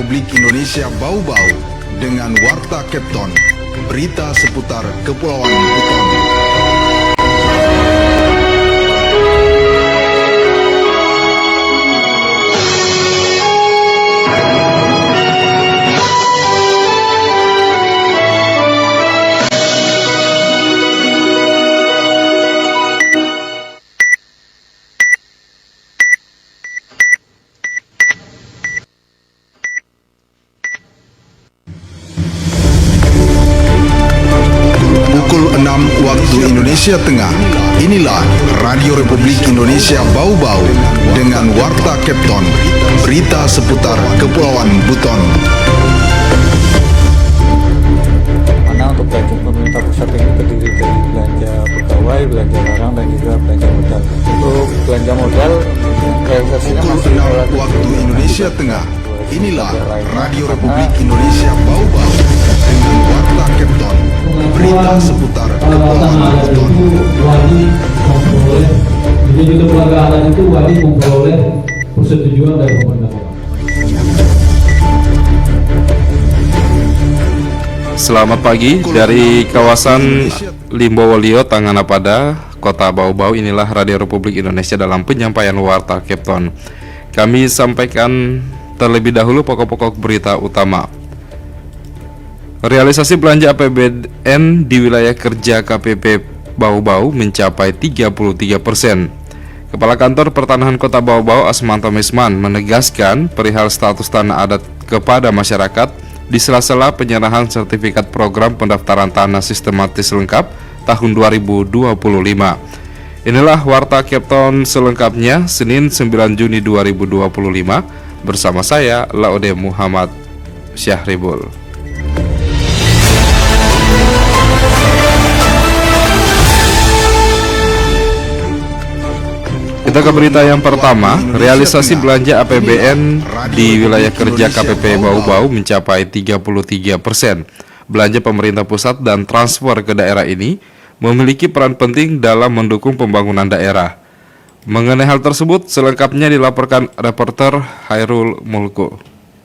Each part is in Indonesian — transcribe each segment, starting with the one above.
Republik Indonesia Bau-Bau dengan Warta Kepton, berita seputar Kepulauan Buton. Waktu Indonesia Tengah, inilah Radio Republik Indonesia Bau-Bau dengan Warta Kepton, berita seputar Kepulauan Buton. Mana untuk belanja pemerintah pusat ini terdiri dari belanja pegawai, belanja barang, dan juga belanja modal. Untuk belanja modal, realisasinya masih relatif waktu Indonesia Tengah, inilah Radio Republik Indonesia Bau-Bau dengan Warta Kepton, berita seputar Kepulauan Buton. Wajib memperoleh, jadi pelanggaran itu wajib memperoleh persetujuan dari pemerintah. Selamat pagi dari kawasan Limbowolio, Tanganapada, Kota Bau-Bau. Inilah Radio Republik Indonesia dalam penyampaian Warta Kepton. Kami sampaikan terlebih dahulu pokok-pokok berita utama. Realisasi belanja APBN di wilayah kerja KPP Bau-Bau mencapai 33%. Kepala Kantor Pertanahan Kota Bau-Bau Asmanto Misman menegaskan perihal status tanah adat kepada masyarakat di sela-sela penyerahan sertifikat program pendaftaran tanah sistematis lengkap tahun 2025. Inilah Warta Kepton selengkapnya Senin 9 Juni 2025 bersama saya Laude Muhammad Syahribul. Kita ke berita yang pertama. Realisasi belanja APBN di wilayah kerja KPP Bau-Bau mencapai 33%. Belanja pemerintah pusat dan transfer ke daerah ini memiliki peran penting dalam mendukung pembangunan daerah. Mengenai hal tersebut, selengkapnya dilaporkan reporter Hairul Mulko.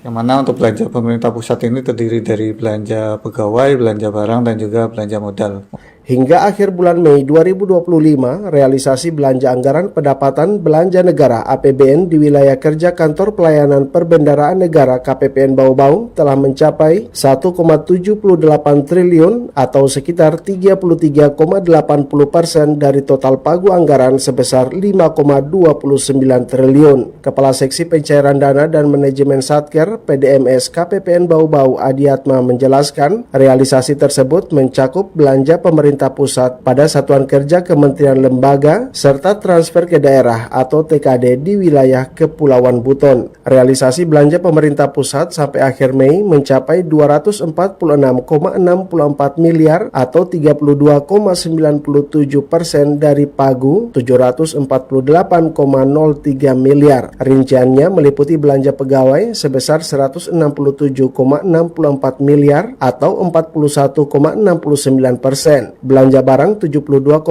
Yang mana untuk belanja pemerintah pusat ini terdiri dari belanja pegawai, belanja barang, dan juga belanja modal. Hingga akhir bulan Mei 2025, realisasi belanja anggaran pendapatan belanja negara APBN di wilayah kerja Kantor Pelayanan Perbendaharaan Negara KPPN Bau-Bau telah mencapai 1,78 triliun atau sekitar 33,80% dari total pagu anggaran sebesar 5,29 triliun. Kepala Seksi Pencairan Dana dan Manajemen Satker PDMS KPPN Bau-Bau Adiatma menjelaskan, realisasi tersebut mencakup belanja pemerintah pusat pada satuan kerja kementerian lembaga serta transfer ke daerah atau TKD di wilayah Kepulauan Buton. Realisasi belanja pemerintah pusat sampai akhir Mei mencapai 246,64 miliar atau 32,97% dari pagu 748,03 miliar. Rinciannya meliputi belanja pegawai sebesar 167,64 miliar atau 41,69%. Belanja barang 72,9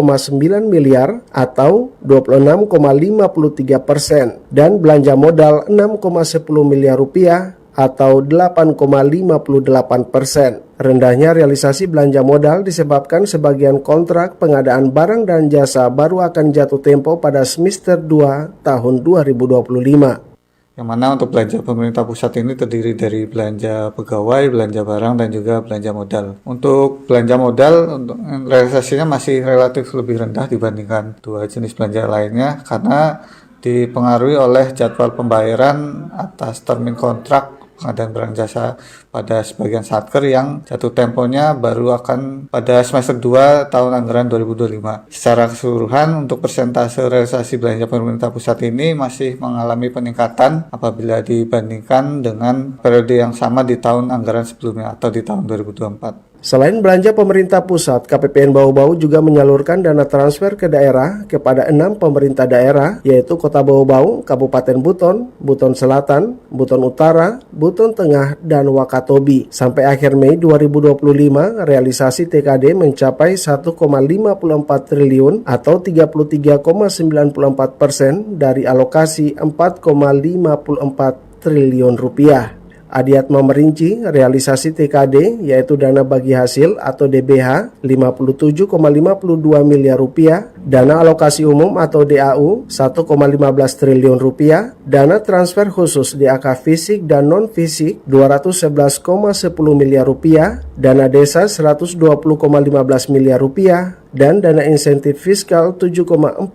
miliar atau 26,53% dan belanja modal 6,10 miliar rupiah atau 8,58%. Rendahnya realisasi belanja modal disebabkan sebagian kontrak pengadaan barang dan jasa baru akan jatuh tempo pada semester 2 tahun 2025. Yang mana untuk belanja pemerintah pusat ini terdiri dari belanja pegawai, belanja barang, dan juga belanja modal. Untuk belanja modal, untuk realisasinya masih relatif lebih rendah dibandingkan dua jenis belanja lainnya karena dipengaruhi oleh jadwal pembayaran atas termin kontrak pengadaan barang jasa pada sebagian satker yang jatuh temponya baru akan pada semester 2 tahun anggaran 2025. Secara keseluruhan untuk persentase realisasi belanja pemerintah pusat ini masih mengalami peningkatan apabila dibandingkan dengan periode yang sama di tahun anggaran sebelumnya atau di tahun 2024. Selain belanja pemerintah pusat, KPPN Bau-Bau juga menyalurkan dana transfer ke daerah kepada 6 pemerintah daerah, yaitu Kota Bau-Bau, Kabupaten Buton, Buton Selatan, Buton Utara, Buton Tengah, dan Wakatobi. Sampai akhir Mei 2025, realisasi TKD mencapai 1,54 triliun atau 33,94% dari alokasi 4,54 triliun rupiah. Adiatma merinci realisasi TKD yaitu dana bagi hasil atau DBH 57,52 miliar rupiah, dana alokasi umum atau DAU 1,15 triliun rupiah, dana transfer khusus DAK fisik dan non fisik 211,10 miliar rupiah, dana desa 120,15 miliar rupiah, dan dana insentif fiskal 7,46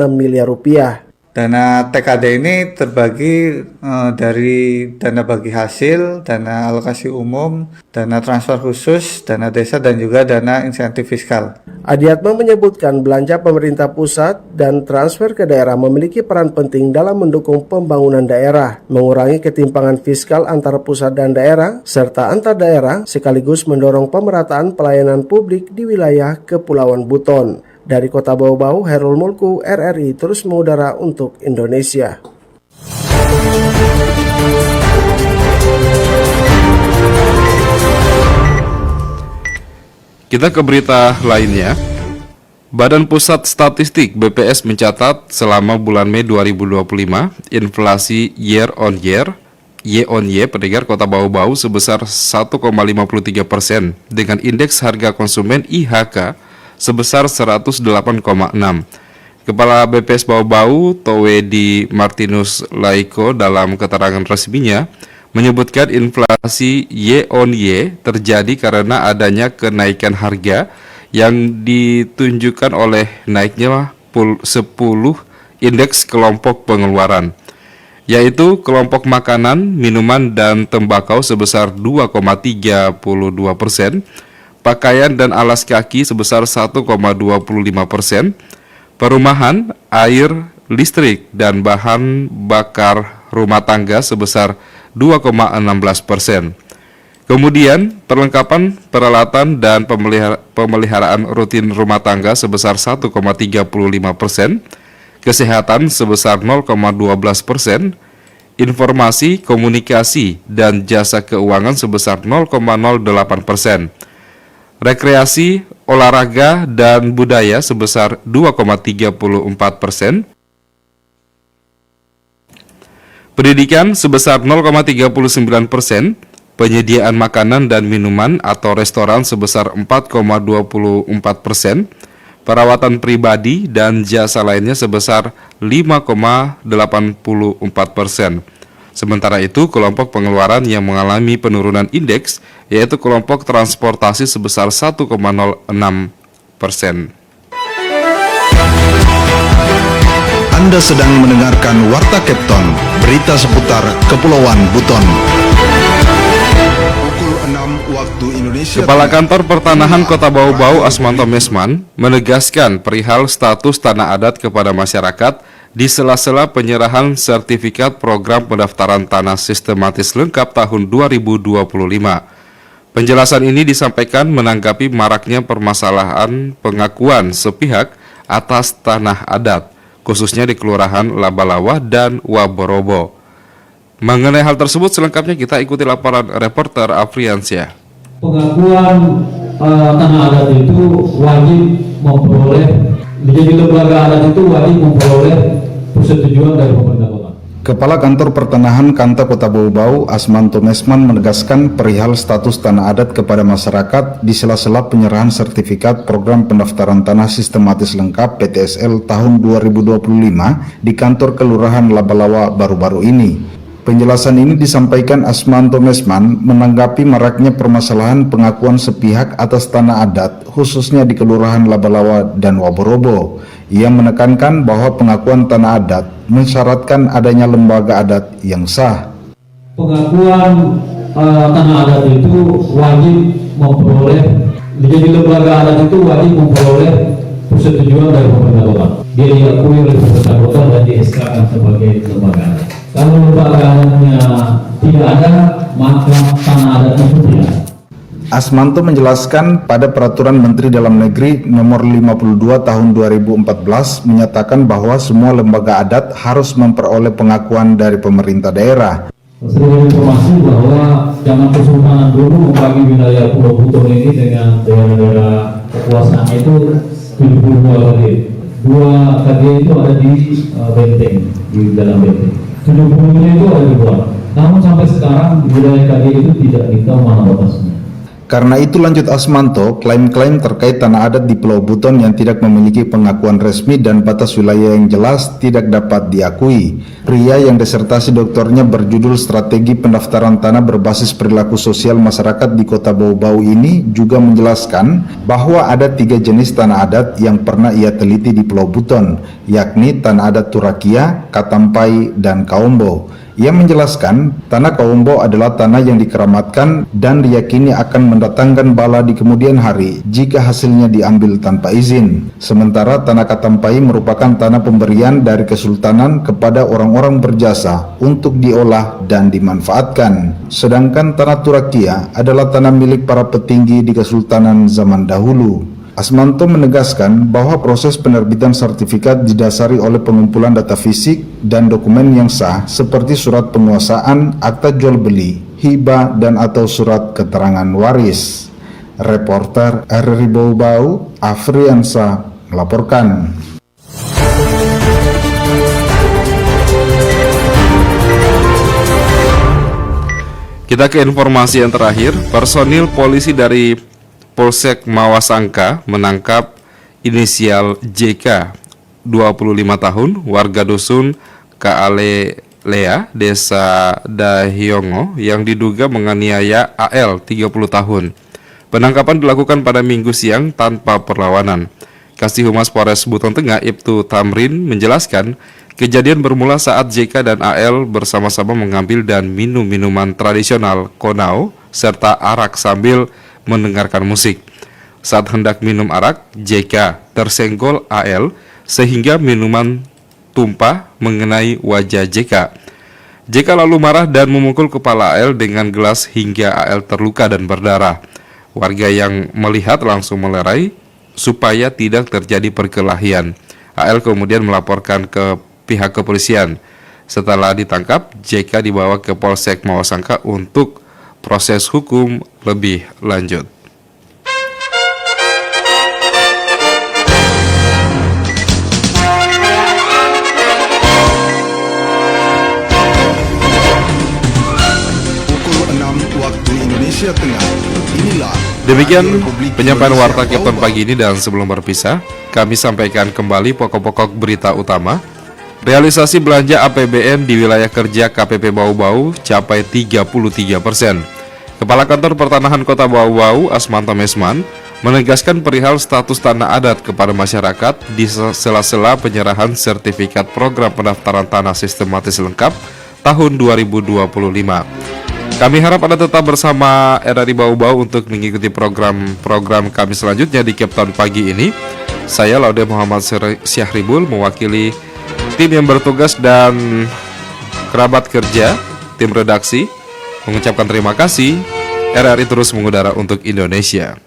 miliar rupiah. Dana TKD ini terbagi dari dana bagi hasil, dana alokasi umum, dana transfer khusus, dana desa, dan juga dana insentif fiskal. Adiatma menyebutkan belanja pemerintah pusat dan transfer ke daerah memiliki peran penting dalam mendukung pembangunan daerah, mengurangi ketimpangan fiskal antara pusat dan daerah, serta antar daerah, sekaligus mendorong pemerataan pelayanan publik di wilayah Kepulauan Buton. Dari Kota Bau-Bau, Herul Mulku, RRI terus mengudara untuk Indonesia. Kita ke berita lainnya. Badan Pusat Statistik BPS mencatat selama bulan Mei 2025, inflasi year on year pendengar Kota Bau-Bau sebesar 1,53% dengan indeks harga konsumen IHK sebesar 108,6. Kepala BPS Bau-Bau, Towedi Martinus Laiko, dalam keterangan resminya menyebutkan inflasi Y-on-Y terjadi karena adanya kenaikan harga yang ditunjukkan oleh naiknya 10 indeks kelompok pengeluaran, yaitu kelompok makanan, minuman, dan tembakau sebesar 2,32%, pakaian dan alas kaki sebesar 1,25%, perumahan, air, listrik, dan bahan bakar rumah tangga sebesar 2,16%. Kemudian, perlengkapan, peralatan, dan pemeliharaan rutin rumah tangga sebesar 1,35%, kesehatan sebesar 0,12%, informasi, komunikasi, dan jasa keuangan sebesar 0,08%. Rekreasi, olahraga, dan budaya sebesar 2,34%. Pendidikan sebesar 0,39%. Penyediaan makanan dan minuman atau restoran sebesar 4,24%. Perawatan pribadi dan jasa lainnya sebesar 5,84%. Sementara itu, kelompok pengeluaran yang mengalami penurunan indeks yaitu kelompok transportasi sebesar 1,06%. Anda sedang mendengarkan Warta Kepton, berita seputar Kepulauan Buton. Pukul 6 waktu Indonesia. Kepala Kantor Pertanahan Kota Bau-Bau Asmanto Mesman menegaskan perihal status tanah adat kepada masyarakat di sela-sela penyerahan sertifikat program pendaftaran tanah sistematis lengkap tahun 2025. Penjelasan ini disampaikan menanggapi maraknya permasalahan pengakuan sepihak atas tanah adat, khususnya di Kelurahan Labalawa dan Waborobo. Mengenai hal tersebut selengkapnya kita ikuti laporan reporter Afriansyah. Pengakuan tanah adat itu wajib memperoleh, menjadi lembaga adat itu wajib memperoleh persetujuan dari pemerintah kota. Kepala Kantor Pertanahan Kanta Kota Bau-Bau Asmanto Mesman menegaskan perihal status tanah adat kepada masyarakat di sela-sela penyerahan sertifikat program pendaftaran tanah sistematis lengkap PTSL tahun 2025 di kantor Kelurahan Labalawa baru-baru ini. Penjelasan ini disampaikan Asmanto Mesman menanggapi maraknya permasalahan pengakuan sepihak atas tanah adat khususnya di Kelurahan Labalawa dan Waborobo. Ia menekankan bahwa pengakuan tanah adat mensyaratkan adanya lembaga adat yang sah. Pengakuan tanah adat itu wajib memperoleh, menjadi lembaga adat itu wajib memperoleh persetujuan dari pemerintah kota. Dia diakui oleh pemerintah kota dan di-SK-kan sebagai lembaga adat. Kalau lembaganya tidak ada, maka tanah adat itu tidak. Asmanto menjelaskan pada Peraturan Menteri Dalam Negeri Nomor 52 Tahun 2014 menyatakan bahwa semua lembaga adat harus memperoleh pengakuan dari pemerintah daerah. Sebagai informasi bahwa zaman Kesultanan dulu membagi wilayah Pulau Buton ini dengan daerah-daerah kekuasaan itu 72 KG. 2 KG itu ada di benteng, di dalam benteng. 70-nya itu ada di luar. Namun sampai sekarang wilayah KG itu tidak diketahui mana batasnya. Karena itu lanjut Asmanto, klaim-klaim terkait tanah adat di Pulau Buton yang tidak memiliki pengakuan resmi dan batas wilayah yang jelas tidak dapat diakui. Pria yang disertasi doktornya berjudul Strategi Pendaftaran Tanah Berbasis Perilaku Sosial Masyarakat di Kota Bau-Bau ini juga menjelaskan bahwa ada 3 jenis tanah adat yang pernah ia teliti di Pulau Buton, yakni tanah adat Turakia, Katampai, dan Kaombo. Ia menjelaskan, tanah Kaombo adalah tanah yang dikeramatkan dan diyakini akan mendatangkan bala di kemudian hari jika hasilnya diambil tanpa izin. Sementara tanah Katampai merupakan tanah pemberian dari kesultanan kepada orang-orang berjasa untuk diolah dan dimanfaatkan. Sedangkan tanah Turakia adalah tanah milik para petinggi di kesultanan zaman dahulu. Asmanto menegaskan bahwa proses penerbitan sertifikat didasari oleh pengumpulan data fisik dan dokumen yang sah seperti surat penguasaan, akta jual beli, hibah, dan atau surat keterangan waris. Reporter RRI Bau-Bau, Afriansa melaporkan. Kita ke informasi yang terakhir. Personil polisi dari Polsek Mawasangka menangkap inisial JK, 25 tahun, warga dusun Kaalelea, Desa Dahyongo, yang diduga menganiaya AL, 30 tahun. Penangkapan dilakukan pada Minggu siang tanpa perlawanan. Kasih Humas Polres Buton Tengah, Ibtu Tamrin, menjelaskan kejadian bermula saat JK dan AL bersama-sama mengambil dan minum minuman tradisional Konau serta arak sambil mendengarkan musik. Saat hendak minum arak, JK tersenggol AL sehingga minuman tumpah mengenai wajah JK. JK lalu marah dan memukul kepala AL dengan gelas hingga AL terluka dan berdarah. Warga yang melihat langsung melerai supaya tidak terjadi perkelahian. AL kemudian melaporkan ke pihak kepolisian. Setelah ditangkap, JK dibawa ke Polsek Mawasangka untuk proses hukum lebih lanjut. Pukul 6 waktu Indonesia Tengah. Inilah Demikian Radio Republik penyampaian Indonesia warta Captain Bau-Bau. pagi ini, dan sebelum berpisah, kami sampaikan kembali pokok-pokok berita utama. Realisasi belanja APBN di wilayah kerja KPP Bau-Bau capai 33%. Kepala Kantor Pertanahan Kota Bau-Bau, Asmanto Mesman, menegaskan perihal status tanah adat kepada masyarakat di sela-sela penyerahan sertifikat program pendaftaran tanah sistematis lengkap tahun 2025. Kami harap Anda tetap bersama RRI Bau-Bau untuk mengikuti program-program kami selanjutnya di Captain pagi ini. Saya Laude Muhammad Syahribul mewakili tim yang bertugas dan kerabat kerja, tim redaksi, mengucapkan terima kasih. RRI terus mengudara untuk Indonesia.